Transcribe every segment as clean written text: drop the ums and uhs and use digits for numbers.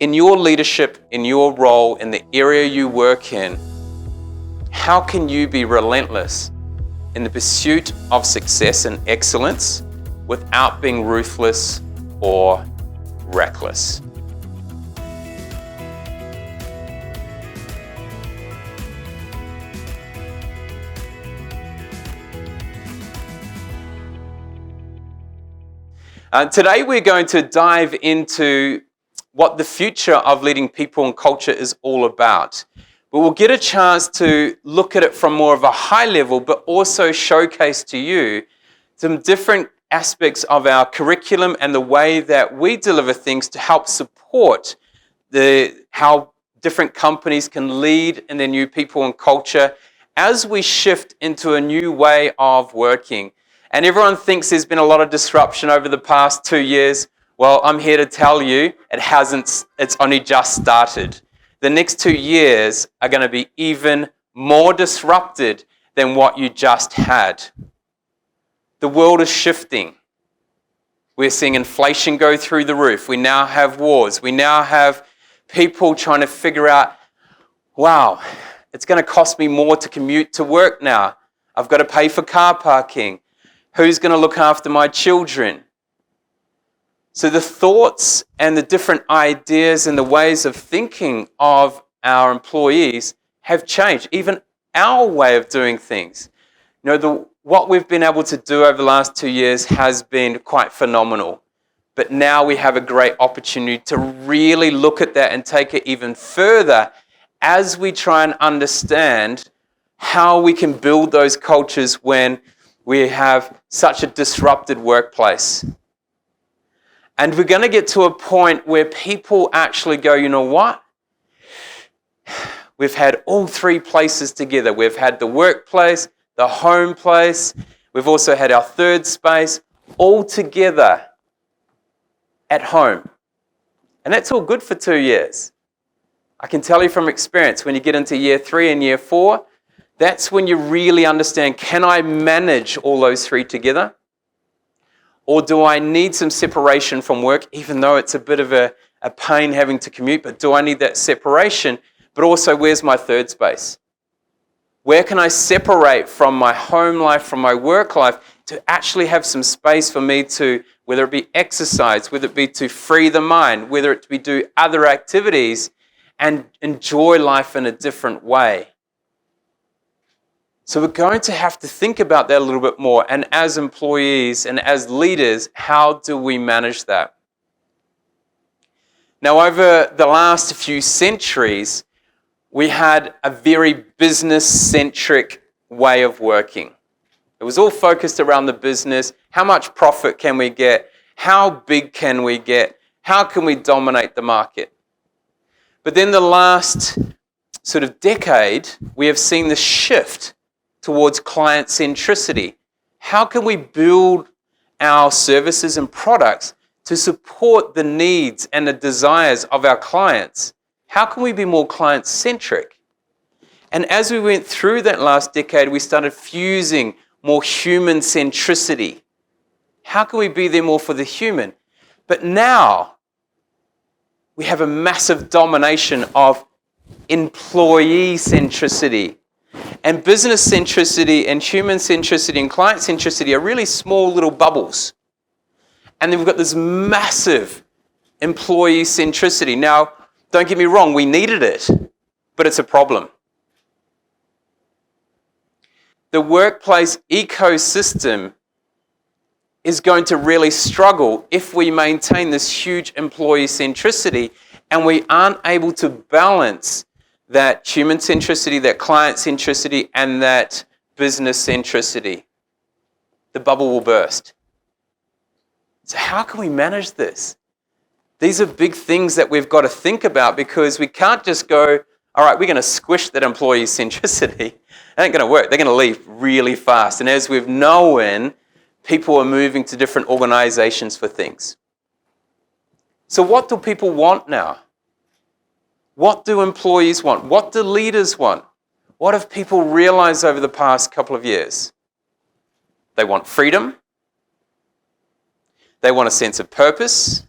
In your leadership, in your role, in the area you work in, how can you be relentless in the pursuit of success and excellence without being ruthless or reckless? Today we're going to dive into what the future of leading people and culture is all about. But we'll get a chance to look at it from more of a high level, but also showcase to you some different aspects of our curriculum and the way that we deliver things to help support how different companies can lead in their new people and culture as we shift into a new way of working. And everyone thinks there's been a lot of disruption over the past 2 years. Well, I'm here to tell you it hasn't. It's only just started. The next 2 years are going to be even more disrupted than what you just had. The world is shifting. We're seeing inflation go through the roof. We now have wars. We now have people trying to figure out, wow, it's going to cost me more to commute to work now. I've got to pay for car parking. Who's going to look after my children? So the thoughts and the different ideas and the ways of thinking of our employees have changed. Even our way of doing things. What we've been able to do over the last 2 years has been quite phenomenal. But now we have a great opportunity to really look at that and take it even further as we try and understand how we can build those cultures when we have such a disrupted workplace. And we're going to get to a point where people actually go, you know what? We've had all three places together. We've had the workplace, the home place. We've also had our third space all together at home. And that's all good for 2 years. I can tell you from experience, when you get into year 3 and year 4, that's when you really understand, can I manage all those three together? Or do I need some separation from work, even though it's a bit of a pain having to commute, but do I need that separation? But also, where's my third space? Where can I separate from my home life, from my work life, to actually have some space for me to, whether it be exercise, whether it be to free the mind, whether it be do other activities, and enjoy life in a different way? So we're going to have to think about that a little bit more. And as employees and as leaders, how do we manage that? Now, over the last few centuries, we had a very business-centric way of working. It was all focused around the business. How much profit can we get? How big can we get? How can we dominate the market? But then the last sort of decade, we have seen the shift towards client centricity. How can we build our services and products to support the needs and the desires of our clients? How can we be more client centric? And as we went through that last decade, we started fusing more human centricity. How can we be there more for the human? But now we have a massive domination of employee centricity. And business centricity and human centricity and client centricity are really small little bubbles. And then we've got this massive employee centricity. Now, don't get me wrong, we needed it, but it's a problem. The workplace ecosystem is going to really struggle if we maintain this huge employee centricity and we aren't able to balance that human centricity, that client centricity, and that business centricity. The bubble will burst. So how can we manage this? These are big things that we've got to think about, because we can't just go, all right, we're going to squish that employee centricity. It ain't going to work. They're going to leave really fast. And as we've known, people are moving to different organizations for things. So what do people want now? What do employees want? What do leaders want? What have people realized over the past couple of years? They want freedom. They want a sense of purpose.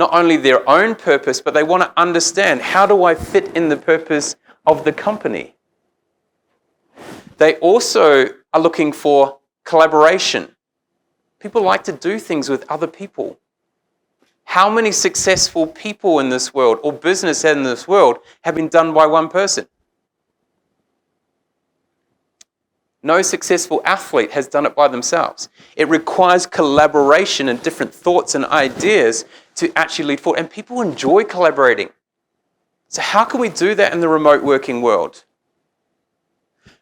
not only their own purpose, but they want to understand, how do I fit in the purpose of the company? They also are looking for collaboration. People like to do things with other people. How many successful people in this world, or business in this world, have been done by one person? No successful athlete has done it by themselves. It requires collaboration and different thoughts and ideas to actually lead forward. And people enjoy collaborating. So how can we do that in the remote working world?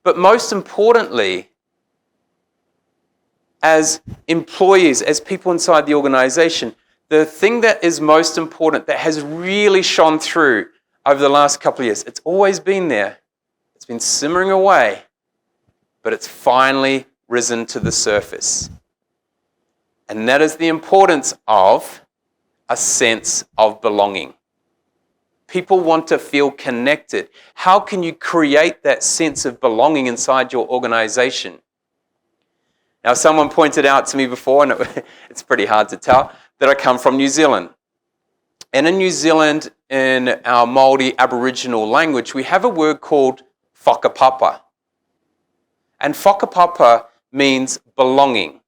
But most importantly, as employees, as people inside the organization, the thing that is most important, that has really shone through over the last couple of years, it's always been there. It's been simmering away, but it's finally risen to the surface. And that is the importance of a sense of belonging. People want to feel connected. How can you create that sense of belonging inside your organization? Now, someone pointed out to me before, and it's pretty hard to tell, that I come from New Zealand. And in New Zealand, in our Māori Aboriginal language, we have a word called whakapapa. And whakapapa means belonging.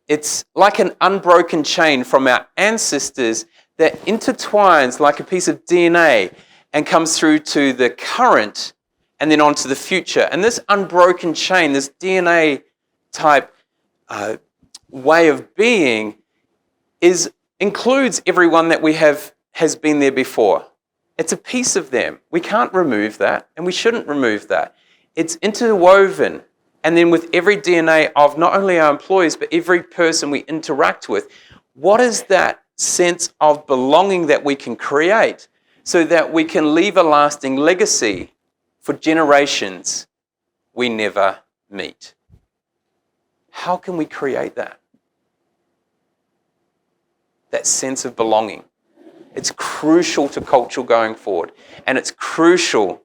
It's like an unbroken chain from our ancestors that intertwines like a piece of DNA and comes through to the current and then on to the future. And this unbroken chain, this DNA type way of being, includes everyone that has been there before. It's a piece of them. We can't remove that, and we shouldn't remove that. It's interwoven, and then with every DNA of not only our employees, but every person we interact with, what is that sense of belonging that we can create so that we can leave a lasting legacy for generations we never meet? How can we create that? That sense of belonging. It's crucial to culture going forward, and it's crucial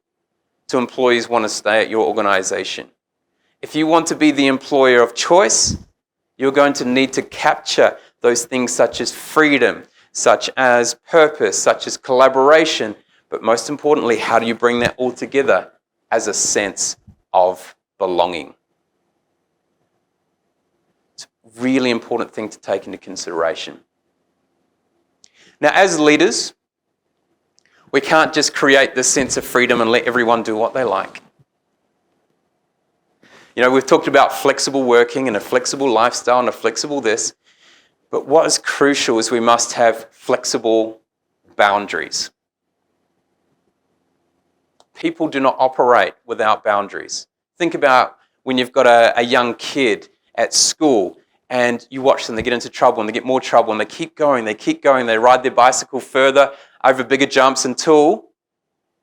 to employees want to stay at your organization. If you want to be the employer of choice, you're going to need to capture those things such as freedom, such as purpose, such as collaboration, but most importantly, how do you bring that all together as a sense of belonging? It's a really important thing to take into consideration. Now, as leaders, we can't just create this sense of freedom and let everyone do what they like. You know, we've talked about flexible working and a flexible lifestyle and a flexible this, but what is crucial is we must have flexible boundaries. People do not operate without boundaries. Think about when you've got a young kid at school and you watch them, they get into trouble and they get more trouble and they keep going, they ride their bicycle further over bigger jumps until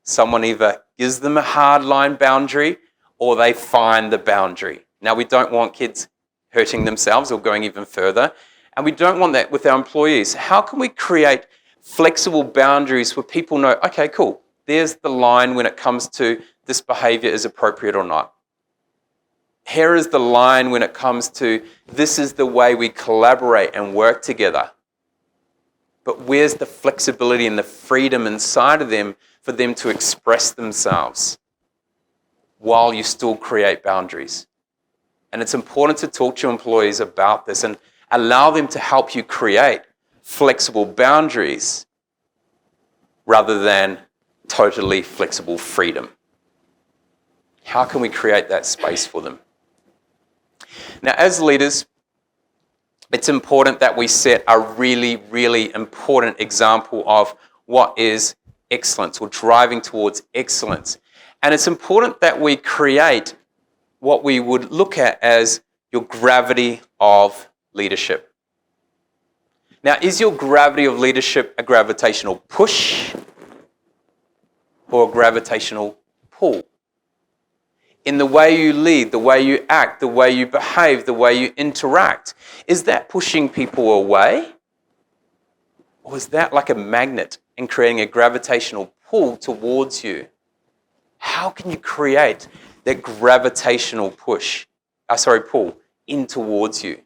someone either gives them a hard line boundary or they find the boundary. Now, we don't want kids hurting themselves or going even further, and we don't want that with our employees. How can we create flexible boundaries where people know, okay, cool, there's the line when it comes to this behavior is appropriate or not. Here is the line when it comes to this is the way we collaborate and work together. But where's the flexibility and the freedom inside of them for them to express themselves while you still create boundaries? And it's important to talk to your employees about this and allow them to help you create flexible boundaries rather than totally flexible freedom. How can we create that space for them? Now, as leaders, it's important that we set a really, really important example of what is excellence or driving towards excellence. And it's important that we create what we would look at as your gravity of leadership. Now, is your gravity of leadership a gravitational push or a gravitational pull? In the way you lead, the way you act, the way you behave, the way you interact, is that pushing people away? Or is that like a magnet and creating a gravitational pull towards you? How can you create that gravitational pull in towards you?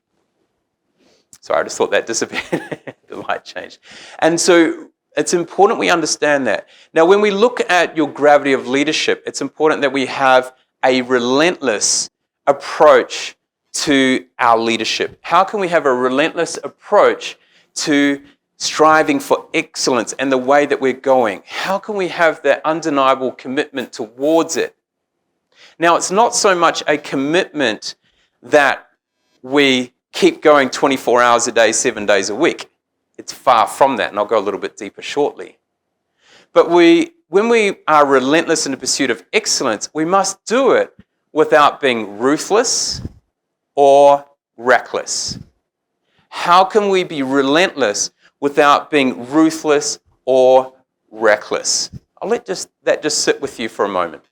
Sorry, I just thought that disappeared. The light changed. And so it's important we understand that. Now, when we look at your gravity of leadership, it's important that we have a relentless approach to our leadership. How can we have a relentless approach to striving for excellence and the way that we're going? How can we have that undeniable commitment towards it? Now, it's not so much a commitment that we keep going 24 hours a day, 7 days a week. It's far from that, and I'll go a little bit deeper shortly. But when we are relentless in the pursuit of excellence, we must do it without being ruthless or reckless. How can we be relentless without being ruthless or reckless? I'll let that just sit with you for a moment.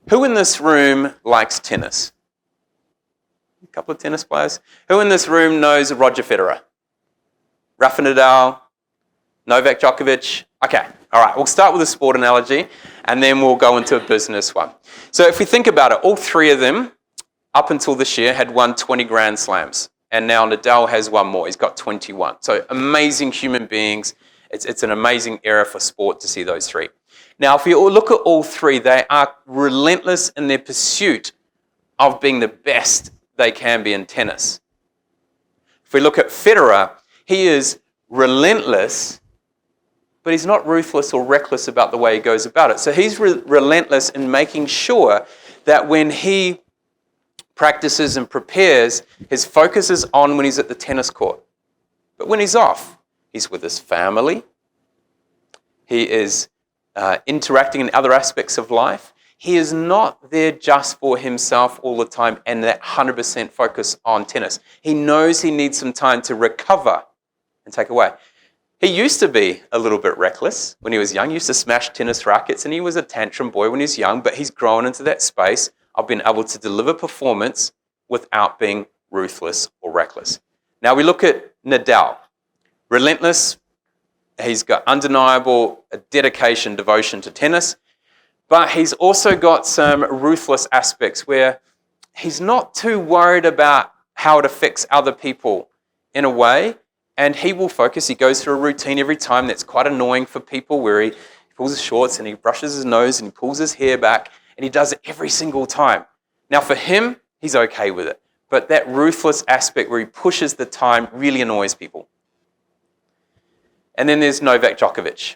Who in this room likes tennis? A couple of tennis players. Who in this room knows Roger Federer? Rafa Nadal? Novak Djokovic? Okay, all right, we'll start with a sport analogy and then we'll go into a business one. So if we think about it, all three of them, up until this year, had won 20 Grand Slams. And now Nadal has one more. He's got 21. So amazing human beings. It's an amazing era for sport to see those three. Now, if you look at all three, they are relentless in their pursuit of being the best they can be in tennis. If we look at Federer, he is relentless, but he's not ruthless or reckless about the way he goes about it. So he's relentless in making sure that when he practices and prepares, his focus is on when he's at the tennis court. But when he's off, he's with his family. He is interacting in other aspects of life. He is not there just for himself all the time and that 100% focus on tennis. He knows he needs some time to recover and take away. He used to be a little bit reckless when he was young. He used to smash tennis rackets and he was a tantrum boy when he was young, but he's grown into that space of being able to deliver performance without being ruthless or reckless. Now we look at Nadal. Relentless. He's got undeniable dedication, devotion to tennis, but he's also got some ruthless aspects where he's not too worried about how it affects other people in a way, and he will focus. He goes through a routine every time that's quite annoying for people where he pulls his shorts and he brushes his nose and he pulls his hair back, and he does it every single time. Now for him, he's okay with it, but that ruthless aspect where he pushes the time really annoys people. And then there's Novak Djokovic.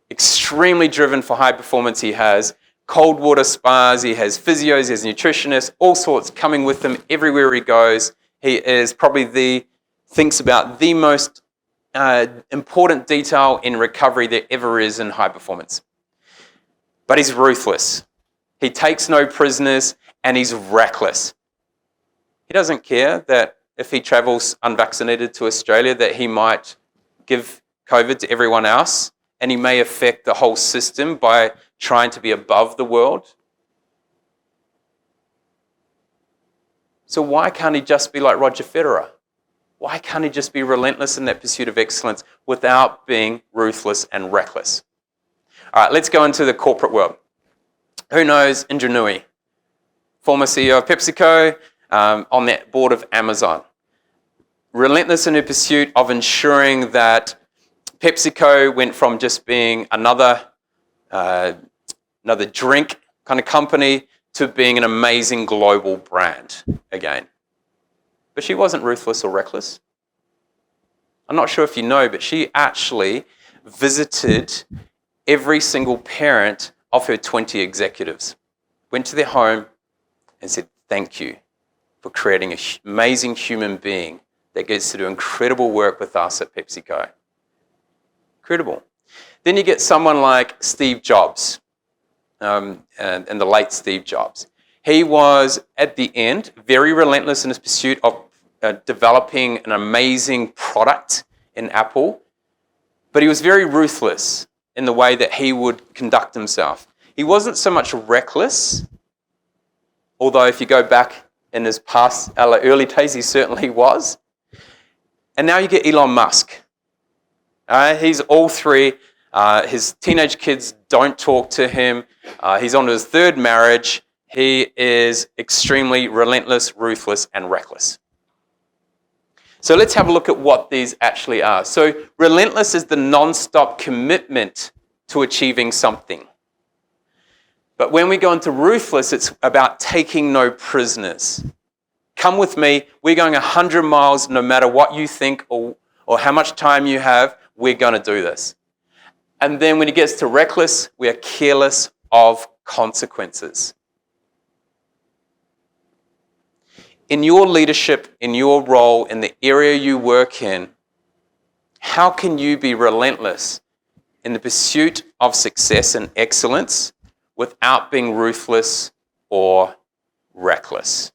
Extremely driven for high performance. He has cold water spas, he has physios, he has nutritionists, all sorts coming with him everywhere he goes. He is probably thinks about the most important detail in recovery there ever is in high performance. But he's ruthless. He takes no prisoners and he's reckless. He doesn't care that if he travels unvaccinated to Australia that he might give COVID to everyone else, and he may affect the whole system by trying to be above the world. So why can't he just be like Roger Federer? Why can't he just be relentless in that pursuit of excellence without being ruthless and reckless? All right, let's go into the corporate world. Who knows Indra Nooyi? Former CEO of PepsiCo, on that board of Amazon. Relentless in her pursuit of ensuring that PepsiCo went from just being another drink kind of company to being an amazing global brand again. But she wasn't ruthless or reckless. I'm not sure if you know, but she actually visited every single parent of her 20 executives, went to their home and said, thank you for creating an amazing human being that gets to do incredible work with us at PepsiCo. Incredible. Then you get someone like Steve Jobs, and the late Steve Jobs. He was, at the end, very relentless in his pursuit of developing an amazing product in Apple, but he was very ruthless in the way that he would conduct himself. He wasn't so much reckless, although if you go back in his past, early days, he certainly was. And now you get Elon Musk. He's all three. His teenage kids don't talk to him. He's on his third marriage. He is extremely relentless, ruthless, and reckless. So let's have a look at what these actually are. So relentless is the non-stop commitment to achieving something. But when we go into ruthless, it's about taking no prisoners. Come with me, we're going 100 miles no matter what you think or how much time you have, we're going to do this. And then when it gets to reckless, we are careless of consequences. In your leadership, in your role, in the area you work in, how can you be relentless in the pursuit of success and excellence without being ruthless or reckless?